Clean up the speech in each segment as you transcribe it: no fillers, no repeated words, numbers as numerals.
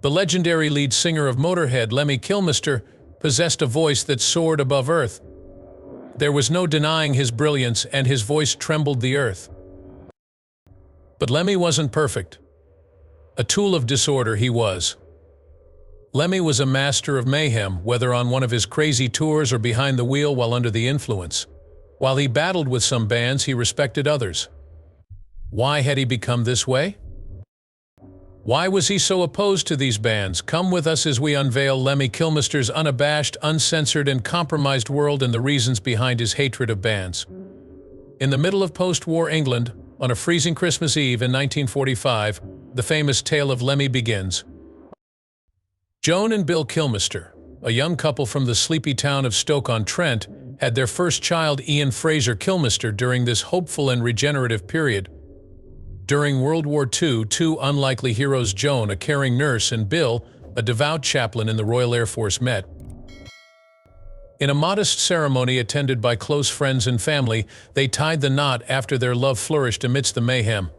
The legendary lead singer of Motorhead, Lemmy Kilmister, possessed a voice that soared above earth. There was no denying his brilliance, and his voice trembled the earth. But Lemmy wasn't perfect. A tool of disorder he was. Lemmy was a master of mayhem, whether on one of his crazy tours or behind the wheel while under the influence. While he battled with some bands, he respected others. Why had he become this way? Why was he so opposed to these bands? Come with us as we unveil Lemmy Kilmister's unabashed, uncensored, and compromised world and the reasons behind his hatred of bands. In the middle of post-war England, on a freezing Christmas Eve in 1945, the famous tale of Lemmy begins. Joan and Bill Kilmister, a young couple from the sleepy town of Stoke-on-Trent, had their first child, Ian Fraser Kilmister, during this hopeful and regenerative period. During World War II, two unlikely heroes, Joan, a caring nurse, and Bill, a devout chaplain in the Royal Air Force, met. In a modest ceremony attended by close friends and family, they tied the knot after their love flourished amidst the mayhem.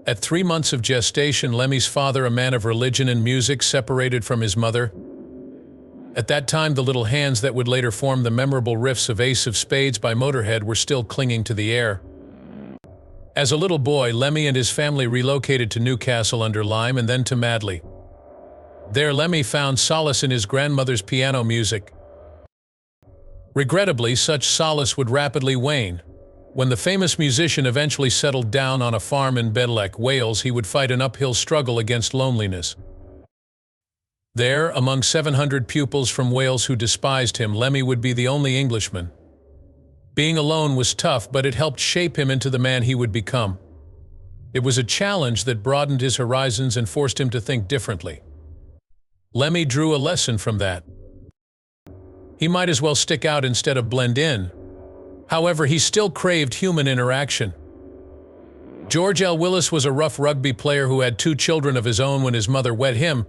At 3 months of gestation, Lemmy's father, a man of religion and music, separated from his mother. At that time, the little hands that would later form the memorable riffs of Ace of Spades by Motorhead were still clinging to the air. As a little boy, Lemmy and his family relocated to Newcastle-under-Lyme and then to Madley. There, Lemmy found solace in his grandmother's piano music. Regrettably, such solace would rapidly wane. When the famous musician eventually settled down on a farm in Bedlech, Wales, he would fight an uphill struggle against loneliness. There, among 700 pupils from Wales who despised him, Lemmy would be the only Englishman. Being alone was tough, but it helped shape him into the man he would become. It was a challenge that broadened his horizons and forced him to think differently. Lemmy drew a lesson from that. He might as well stick out instead of blend in. However, he still craved human interaction. George L. Willis was a rough rugby player who had 2 children of his own when his mother wed him,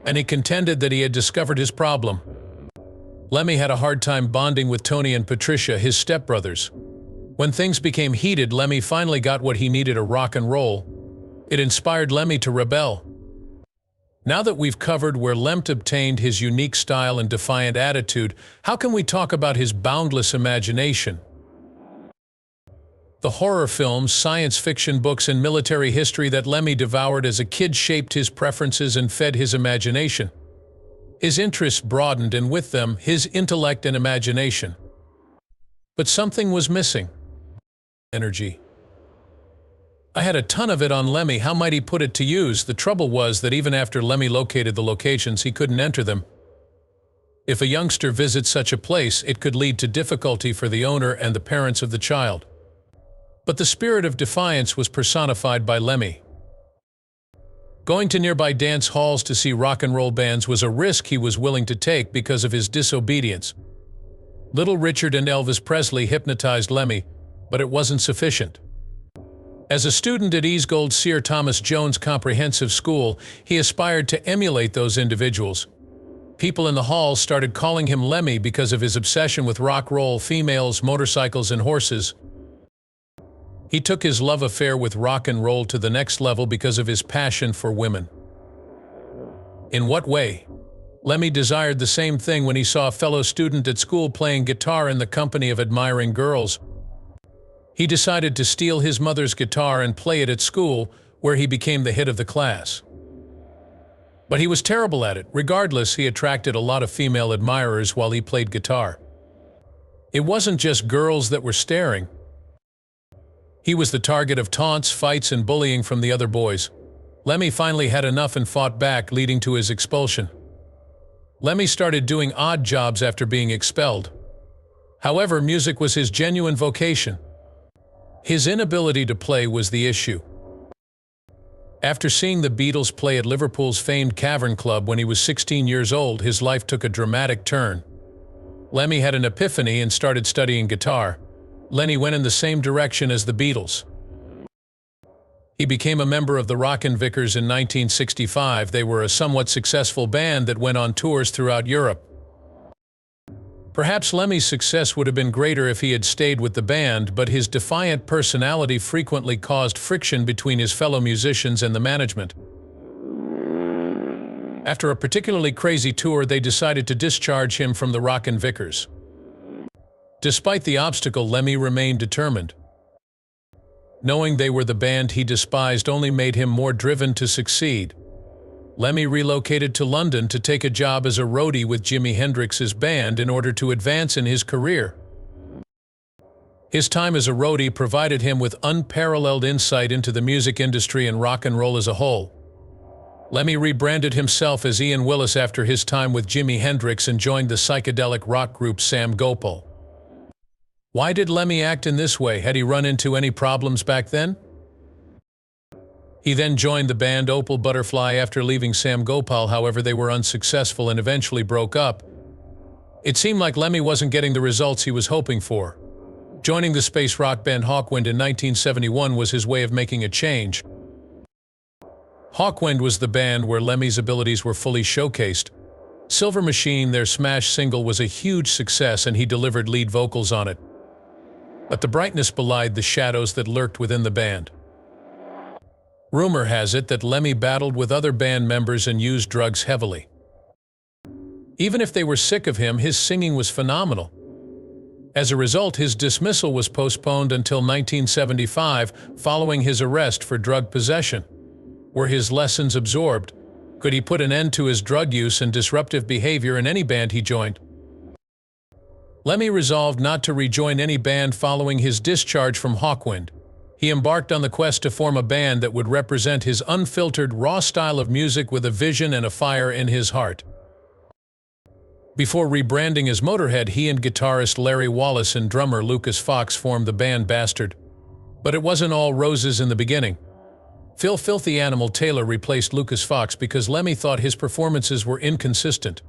and he contended that he had discovered his problem. Lemmy had a hard time bonding with Tony and Patricia, his stepbrothers. When things became heated, Lemmy finally got what he needed: a rock and roll. It inspired Lemmy to rebel. Now that we've covered where Lemmy obtained his unique style and defiant attitude, how can we talk about his boundless imagination? The horror films, science fiction books, and military history that Lemmy devoured as a kid shaped his preferences and fed his imagination. His interests broadened, and with them, his intellect and imagination. But something was missing. Energy. I had a ton of it on Lemmy. How might he put it to use? The trouble was that even after Lemmy located the locations, he couldn't enter them. If a youngster visits such a place, it could lead to difficulty for the owner and the parents of the child. But the spirit of defiance was personified by Lemmy. Going to nearby dance halls to see rock and roll bands was a risk he was willing to take because of his disobedience. Little Richard and Elvis Presley hypnotized Lemmy, but it wasn't sufficient. As a student at Easgold Sir Thomas Jones Comprehensive School, he aspired to emulate those individuals. People in the halls started calling him Lemmy because of his obsession with rock roll, females, motorcycles, and horses. He took his love affair with rock and roll to the next level because of his passion for women. In what way? Lemmy desired the same thing when he saw a fellow student at school playing guitar in the company of admiring girls. He decided to steal his mother's guitar and play it at school, where he became the hit of the class. But he was terrible at it. Regardless, he attracted a lot of female admirers while he played guitar. It wasn't just girls that were staring. He was the target of taunts, fights, and bullying from the other boys. Lemmy finally had enough and fought back, leading to his expulsion. Lemmy started doing odd jobs after being expelled. However, music was his genuine vocation. His inability to play was the issue. After seeing the Beatles play at Liverpool's famed Cavern Club when he was 16 years old, his life took a dramatic turn. Lemmy had an epiphany and started studying guitar. Lemmy went in the same direction as the Beatles. He became a member of the Rockin' Vickers in 1965. They were a somewhat successful band that went on tours throughout Europe. Perhaps Lemmy's success would have been greater if he had stayed with the band, but his defiant personality frequently caused friction between his fellow musicians and the management. After a particularly crazy tour, they decided to discharge him from the Rockin' Vickers. Despite the obstacle, Lemmy remained determined. Knowing they were the band he despised only made him more driven to succeed. Lemmy relocated to London to take a job as a roadie with Jimi Hendrix's band in order to advance in his career. His time as a roadie provided him with unparalleled insight into the music industry and rock and roll as a whole. Lemmy rebranded himself as Ian Willis after his time with Jimi Hendrix and joined the psychedelic rock group Sam Gopal. Why did Lemmy act in this way? Had he run into any problems back then? He then joined the band Opal Butterfly after leaving Sam Gopal. However, they were unsuccessful and eventually broke up. It seemed like Lemmy wasn't getting the results he was hoping for. Joining the space rock band Hawkwind in 1971 was his way of making a change. Hawkwind was the band where Lemmy's abilities were fully showcased. Silver Machine, their smash single, was a huge success and he delivered lead vocals on it. But the brightness belied the shadows that lurked within the band. Rumor has it that Lemmy battled with other band members and used drugs heavily. Even if they were sick of him, his singing was phenomenal. As a result, his dismissal was postponed until 1975, following his arrest for drug possession. Were his lessons absorbed? Could he put an end to his drug use and disruptive behavior in any band he joined? Lemmy resolved not to rejoin any band following his discharge from Hawkwind. He embarked on the quest to form a band that would represent his unfiltered, raw style of music with a vision and a fire in his heart. Before rebranding as Motorhead, he and guitarist Larry Wallace and drummer Lucas Fox formed the band Bastard. But it wasn't all roses in the beginning. Phil "Filthy Animal" Taylor replaced Lucas Fox because Lemmy thought his performances were inconsistent.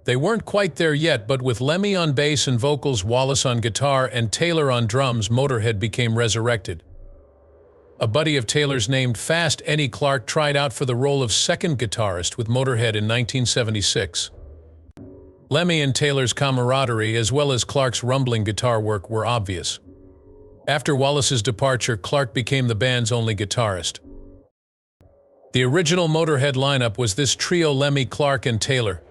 They weren't quite there yet, but with Lemmy on bass and vocals, Wallace on guitar, and Taylor on drums, Motorhead became resurrected. A buddy of Taylor's named Fast Eddie Clarke tried out for the role of second guitarist with Motorhead in 1976. Lemmy and Taylor's camaraderie, as well as Clarke's rumbling guitar work, were obvious. After Wallace's departure, Clarke became the band's only guitarist. The original Motorhead lineup was this trio: Lemmy, Clarke, and Taylor.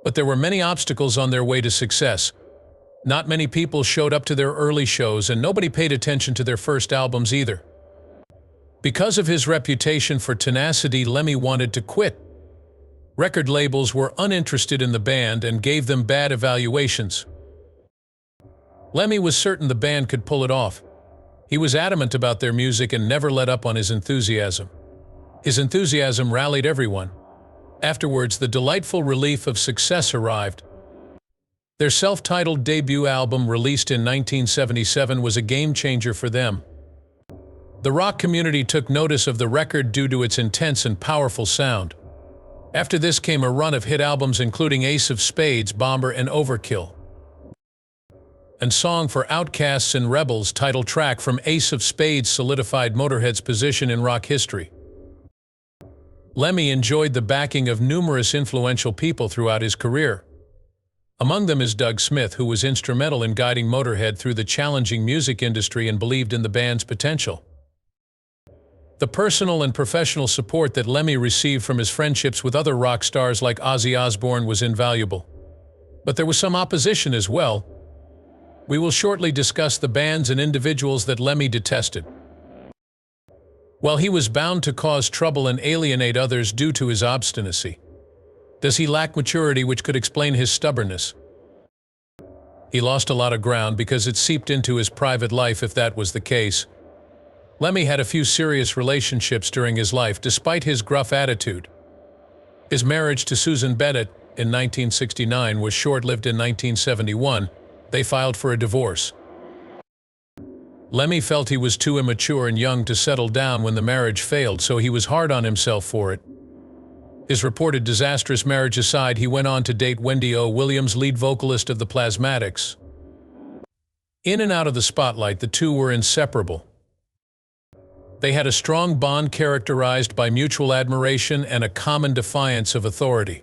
But there were many obstacles on their way to success. Not many people showed up to their early shows, and nobody paid attention to their first albums either. Because of his reputation for tenacity, Lemmy wanted to quit. Record labels were uninterested in the band and gave them bad evaluations. Lemmy was certain the band could pull it off. He was adamant about their music and never let up on his enthusiasm. His enthusiasm rallied everyone. Afterwards, the delightful relief of success arrived. Their self-titled debut album, released in 1977, was a game-changer for them. The rock community took notice of the record due to its intense and powerful sound. After this came a run of hit albums including Ace of Spades, Bomber, and Overkill. And Song for Outcasts and Rebels, title track from Ace of Spades, solidified Motorhead's position in rock history. Lemmy enjoyed the backing of numerous influential people throughout his career. Among them is Doug Smith, who was instrumental in guiding Motorhead through the challenging music industry and believed in the band's potential. The personal and professional support that Lemmy received from his friendships with other rock stars like Ozzy Osbourne was invaluable. But there was some opposition as well. We will shortly discuss the bands and individuals that Lemmy detested. While he was bound to cause trouble and alienate others due to his obstinacy, does he lack maturity which could explain his stubbornness? He lost a lot of ground because it seeped into his private life if that was the case. Lemmy had a few serious relationships during his life despite his gruff attitude. His marriage to Susan Bennett in 1969 was short-lived. In 1971, they filed for a divorce. Lemmy felt he was too immature and young to settle down when the marriage failed, so he was hard on himself for it. His reported disastrous marriage aside, he went on to date Wendy O. Williams, lead vocalist of the Plasmatics. In and out of the spotlight, the two were inseparable. They had a strong bond characterized by mutual admiration and a common defiance of authority.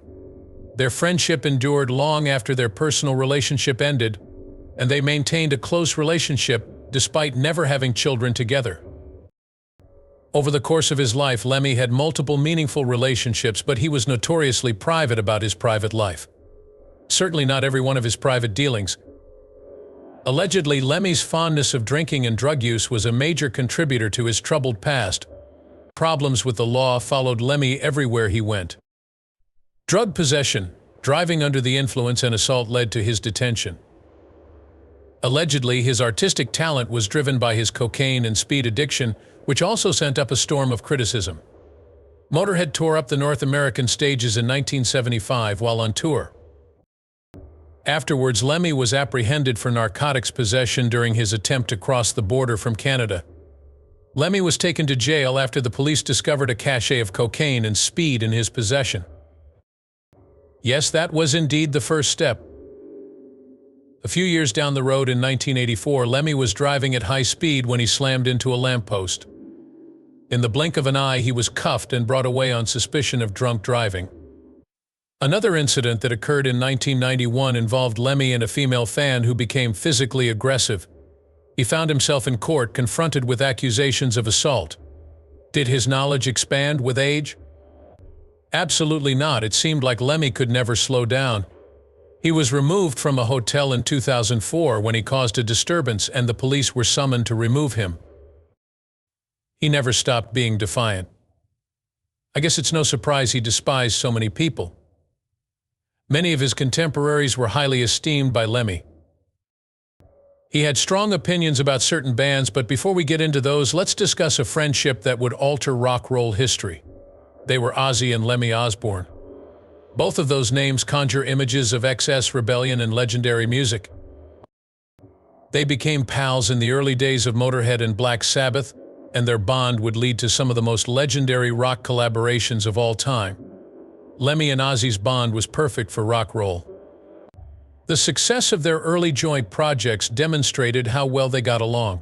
Their friendship endured long after their personal relationship ended, and they maintained a close relationship despite never having children together. Over the course of his life, Lemmy had multiple meaningful relationships, but he was notoriously private about his private life. Certainly not every one of his private dealings. Allegedly, Lemmy's fondness of drinking and drug use was a major contributor to his troubled past. Problems with the law followed Lemmy everywhere he went. Drug possession, driving under the influence, and assault led to his detention. Allegedly, his artistic talent was driven by his cocaine and speed addiction, which also sent up a storm of criticism. Motorhead tore up the North American stages in 1975 while on tour. Afterwards, Lemmy was apprehended for narcotics possession during his attempt to cross the border from Canada. Lemmy was taken to jail after the police discovered a cache of cocaine and speed in his possession. Yes, that was indeed the first step. A few years down the road in 1984, Lemmy was driving at high speed when he slammed into a lamppost. In the blink of an eye, he was cuffed and brought away on suspicion of drunk driving. Another incident that occurred in 1991 involved Lemmy and a female fan who became physically aggressive. He found himself in court confronted with accusations of assault. Did his knowledge expand with age? Absolutely not. It seemed like Lemmy could never slow down. He was removed from a hotel in 2004 when he caused a disturbance, and the police were summoned to remove him. He never stopped being defiant. I guess it's no surprise he despised so many people. Many of his contemporaries were highly esteemed by Lemmy. He had strong opinions about certain bands, but before we get into those, let's discuss a friendship that would alter rock roll history. They were Ozzy and Lemmy Osbourne. Both of those names conjure images of excess, rebellion, and legendary music. They became pals in the early days of Motorhead and Black Sabbath, and their bond would lead to some of the most legendary rock collaborations of all time. Lemmy and Ozzy's bond was perfect for rock roll. The success of their early joint projects demonstrated how well they got along.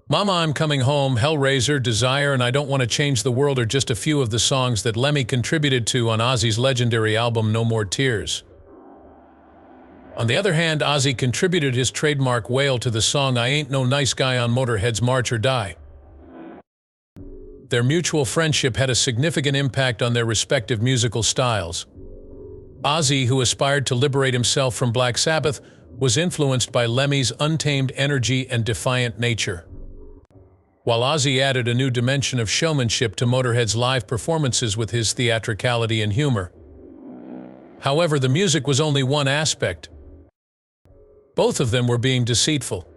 Mama, I'm Coming Home, Hellraiser, Desire, and I Don't Want to Change the World are just a few of the songs that Lemmy contributed to on Ozzy's legendary album No More Tears. On the other hand, Ozzy contributed his trademark wail to the song I Ain't No Nice Guy on Motorhead's March or Die. Their mutual friendship had a significant impact on their respective musical styles. Ozzy, who aspired to liberate himself from Black Sabbath, was influenced by Lemmy's untamed energy and defiant nature. While Ozzy added a new dimension of showmanship to Motorhead's live performances with his theatricality and humor. However, the music was only one aspect. Both of them were being deceitful.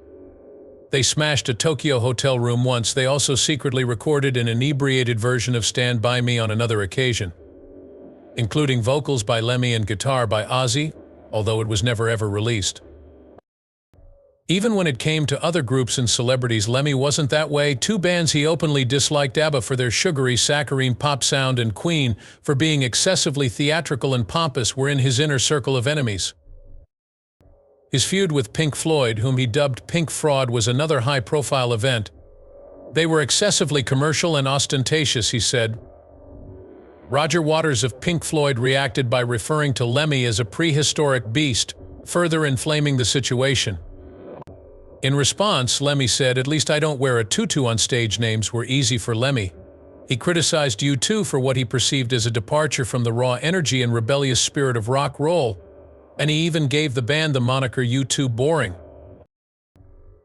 They smashed a Tokyo hotel room once. They also secretly recorded an inebriated version of Stand By Me on another occasion, including vocals by Lemmy and guitar by Ozzy, although it was never ever released. Even when it came to other groups and celebrities, Lemmy wasn't that way. Two bands he openly disliked: ABBA for their sugary, saccharine pop sound and Queen for being excessively theatrical and pompous, were in his inner circle of enemies. His feud with Pink Floyd, whom he dubbed Pink Fraud, was another high-profile event. They were excessively commercial and ostentatious, he said. Roger Waters of Pink Floyd reacted by referring to Lemmy as a prehistoric beast, further inflaming the situation. In response, Lemmy said, "At least I don't wear a tutu on stage." Names were easy for Lemmy. He criticized U2 for what he perceived as a departure from the raw energy and rebellious spirit of rock roll, and he even gave the band the moniker U2 Boring.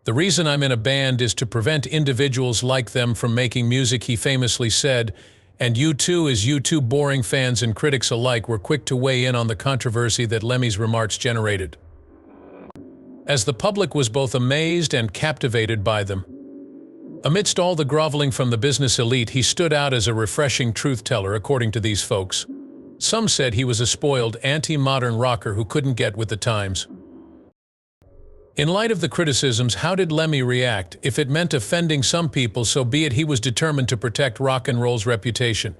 "The reason I'm in a band is to prevent individuals like them from making music," he famously said, and U2 is U2 Boring. Fans and critics alike were quick to weigh in on the controversy that Lemmy's remarks generated, as the public was both amazed and captivated by them. Amidst all the groveling from the business elite, he stood out as a refreshing truth-teller, according to these folks. Some said he was a spoiled, anti-modern rocker who couldn't get with the times. In light of the criticisms, how did Lemmy react? If it meant offending some people, so be it. He was determined to protect rock and roll's reputation.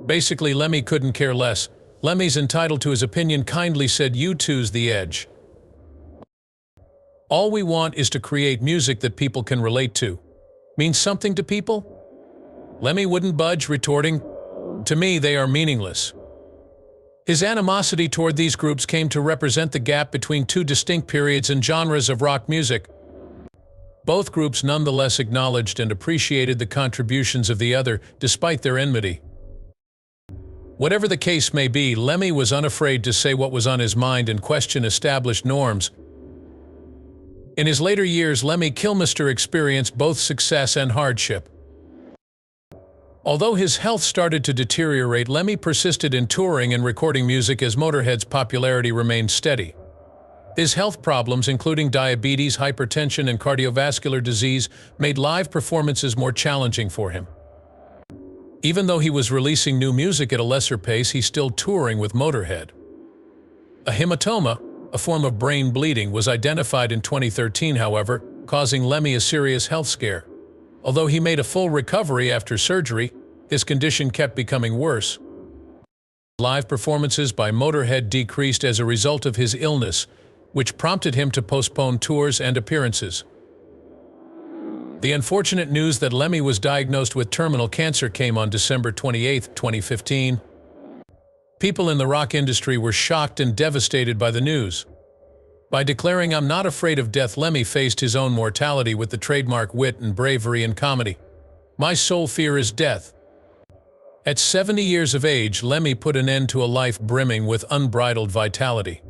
Basically, Lemmy couldn't care less. "Lemmy's entitled to his opinion," kindly said. "U2's the edge. All we want is to create music that people can relate to. Means something to people?" Lemmy wouldn't budge, retorting, "To me, they are meaningless." His animosity toward these groups came to represent the gap between two distinct periods and genres of rock music. Both groups nonetheless acknowledged and appreciated the contributions of the other, despite their enmity. Whatever the case may be, Lemmy was unafraid to say what was on his mind and question established norms. In his later years, Lemmy Kilmister experienced both success and hardship. Although his health started to deteriorate, Lemmy persisted in touring and recording music as Motorhead's popularity remained steady. His health problems, including diabetes, hypertension, and cardiovascular disease, made live performances more challenging for him. Even though he was releasing new music at a lesser pace, he's still touring with Motorhead. A hematoma, a form of brain bleeding, was identified in 2013, however, causing Lemmy a serious health scare. Although he made a full recovery after surgery, his condition kept becoming worse. Live performances by Motorhead decreased as a result of his illness, which prompted him to postpone tours and appearances. The unfortunate news that Lemmy was diagnosed with terminal cancer came on December 28, 2015. People in the rock industry were shocked and devastated by the news. By declaring, "I'm not afraid of death," Lemmy faced his own mortality with the trademark wit and bravery in comedy. "My sole fear is death." At 70 years of age, Lemmy put an end to a life brimming with unbridled vitality.